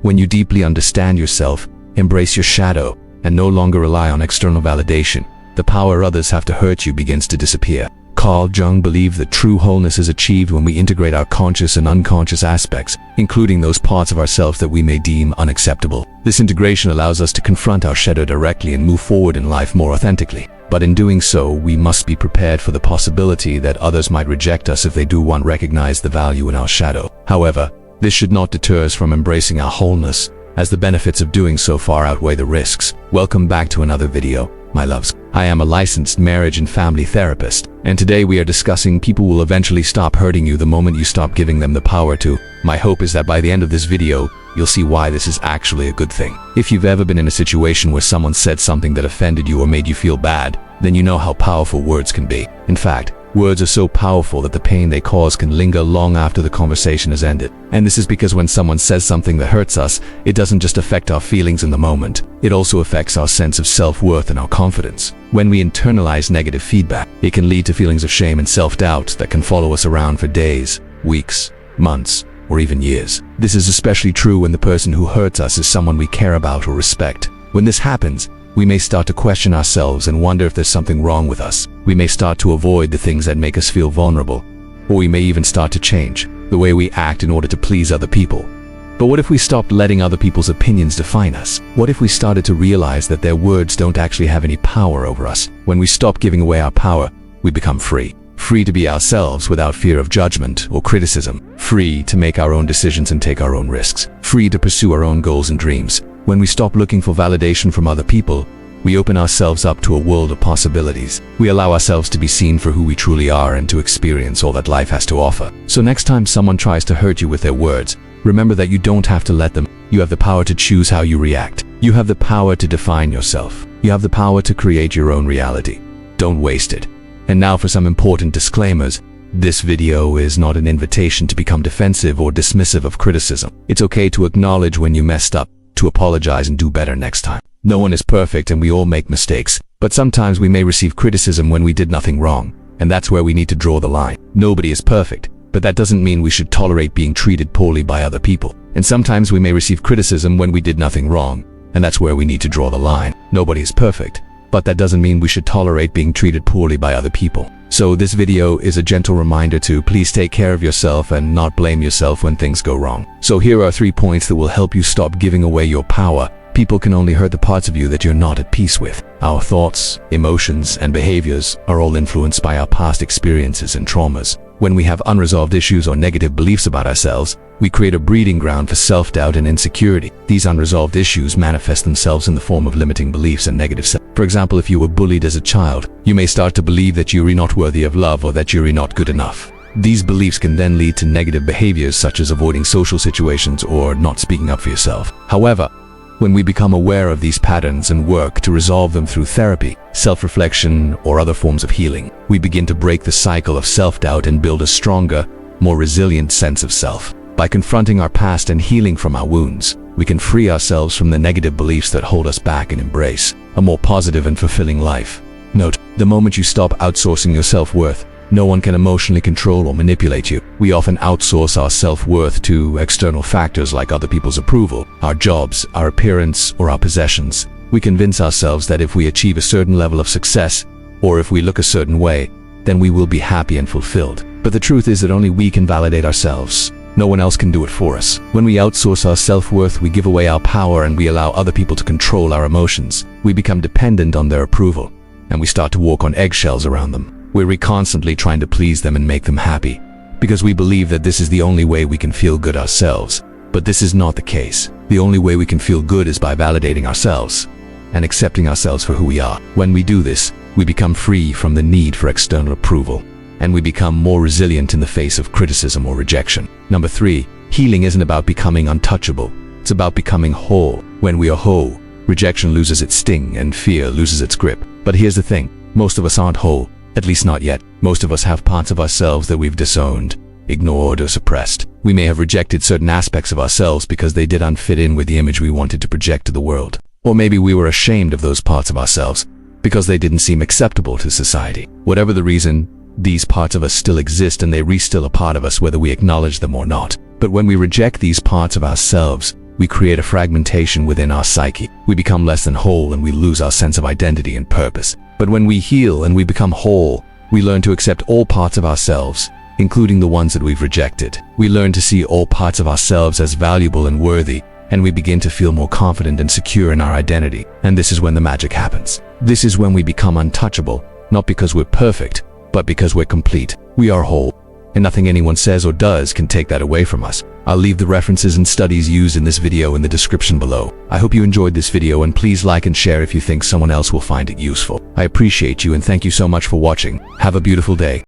When you deeply understand yourself, embrace your shadow, and no longer rely on external validation, the power others have to hurt you begins to disappear. Carl Jung believed that true wholeness is achieved when we integrate our conscious and unconscious aspects, including those parts of ourselves that we may deem unacceptable. This integration allows us to confront our shadow directly and move forward in life more authentically. But in doing so, we must be prepared for the possibility that others might reject us if they do want to recognize the value in our shadow. However, this should not deter us from embracing our wholeness, as the benefits of doing so far outweigh the risks. Welcome back to another video, my loves. I am a licensed marriage and family therapist, and today we are discussing people will eventually stop hurting you the moment you stop giving them the power to. My hope is that by the end of this video, you'll see why this is actually a good thing. If you've ever been in a situation where someone said something that offended you or made you feel bad, then you know how powerful words can be. In fact, words are so powerful that the pain they cause can linger long after the conversation has ended. And this is because when someone says something that hurts us, it doesn't just affect our feelings in the moment, it also affects our sense of self-worth and our confidence. When we internalize negative feedback, it can lead to feelings of shame and self-doubt that can follow us around for days, weeks, months, or even years. This is especially true when the person who hurts us is someone we care about or respect. When this happens, we may start to question ourselves and wonder if there's something wrong with us. We may start to avoid the things that make us feel vulnerable, or we may even start to change the way we act in order to please other people. But what if we stopped letting other people's opinions define us? What if we started to realize that their words don't actually have any power over us? When we stop giving away our power, we become free. Free to be ourselves without fear of judgment or criticism. Free to make our own decisions and take our own risks. Free to pursue our own goals and dreams. When we stop looking for validation from other people, we open ourselves up to a world of possibilities. We allow ourselves to be seen for who we truly are and to experience all that life has to offer. So next time someone tries to hurt you with their words, remember that you don't have to let them. You have the power to choose how you react. You have the power to define yourself. You have the power to create your own reality. Don't waste it. And now for some important disclaimers. This video is not an invitation to become defensive or dismissive of criticism. It's okay to acknowledge when you messed up, to apologize and do better next time. No one is perfect and we all make mistakes, but sometimes we may receive criticism when we did nothing wrong, and that's where we need to draw the line. Nobody is perfect, but that doesn't mean we should tolerate being treated poorly by other people. And sometimes we may receive criticism when we did nothing wrong, and that's where we need to draw the line. Nobody is perfect, but that doesn't mean we should tolerate being treated poorly by other people. So this video is a gentle reminder to please take care of yourself and not blame yourself when things go wrong. So here are 3 points that will help you stop giving away your power. People can only hurt the parts of you that you're not at peace with. Our thoughts, emotions, and behaviors are all influenced by our past experiences and traumas. When we have unresolved issues or negative beliefs about ourselves, we create a breeding ground for self-doubt and insecurity. These unresolved issues manifest themselves in the form of limiting beliefs and negative self. For example, if you were bullied as a child, you may start to believe that you're not worthy of love or that you're not good enough. These beliefs can then lead to negative behaviors such as avoiding social situations or not speaking up for yourself. However, when we become aware of these patterns and work to resolve them through therapy, self-reflection, or other forms of healing, we begin to break the cycle of self-doubt and build a stronger, more resilient sense of self. By confronting our past and healing from our wounds, we can free ourselves from the negative beliefs that hold us back and embrace a more positive and fulfilling life. Note, the moment you stop outsourcing your self-worth, no one can emotionally control or manipulate you. We often outsource our self-worth to external factors like other people's approval, our jobs, our appearance, or our possessions. We convince ourselves that if we achieve a certain level of success, or if we look a certain way, then we will be happy and fulfilled. But the truth is that only we can validate ourselves. No one else can do it for us. When we outsource our self-worth, we give away our power and we allow other people to control our emotions. We become dependent on their approval, and we start to walk on eggshells around them. We're constantly trying to please them and make them happy, because we believe that this is the only way we can feel good ourselves. But this is not the case. The only way we can feel good is by validating ourselves and accepting ourselves for who we are. When we do this, we become free from the need for external approval, and we become more resilient in the face of criticism or rejection. Number 3, healing isn't about becoming untouchable. It's about becoming whole. When we are whole, rejection loses its sting and fear loses its grip. But here's the thing, most of us aren't whole. At least not yet. Most of us have parts of ourselves that we've disowned, ignored, or suppressed. We may have rejected certain aspects of ourselves because they didn't fit in with the image we wanted to project to the world. Or maybe we were ashamed of those parts of ourselves because they didn't seem acceptable to society. Whatever the reason, these parts of us still exist and they're still a part of us whether we acknowledge them or not. But when we reject these parts of ourselves, we create a fragmentation within our psyche. We become less than whole and we lose our sense of identity and purpose. But when we heal and we become whole, we learn to accept all parts of ourselves, including the ones that we've rejected. We learn to see all parts of ourselves as valuable and worthy, and we begin to feel more confident and secure in our identity. And this is when the magic happens. This is when we become untouchable, not because we're perfect, but because we're complete. We are whole, and nothing anyone says or does can take that away from us. I'll leave the references and studies used in this video in the description below. I hope you enjoyed this video, and please like and share if you think someone else will find it useful. I appreciate you and thank you so much for watching. Have a beautiful day.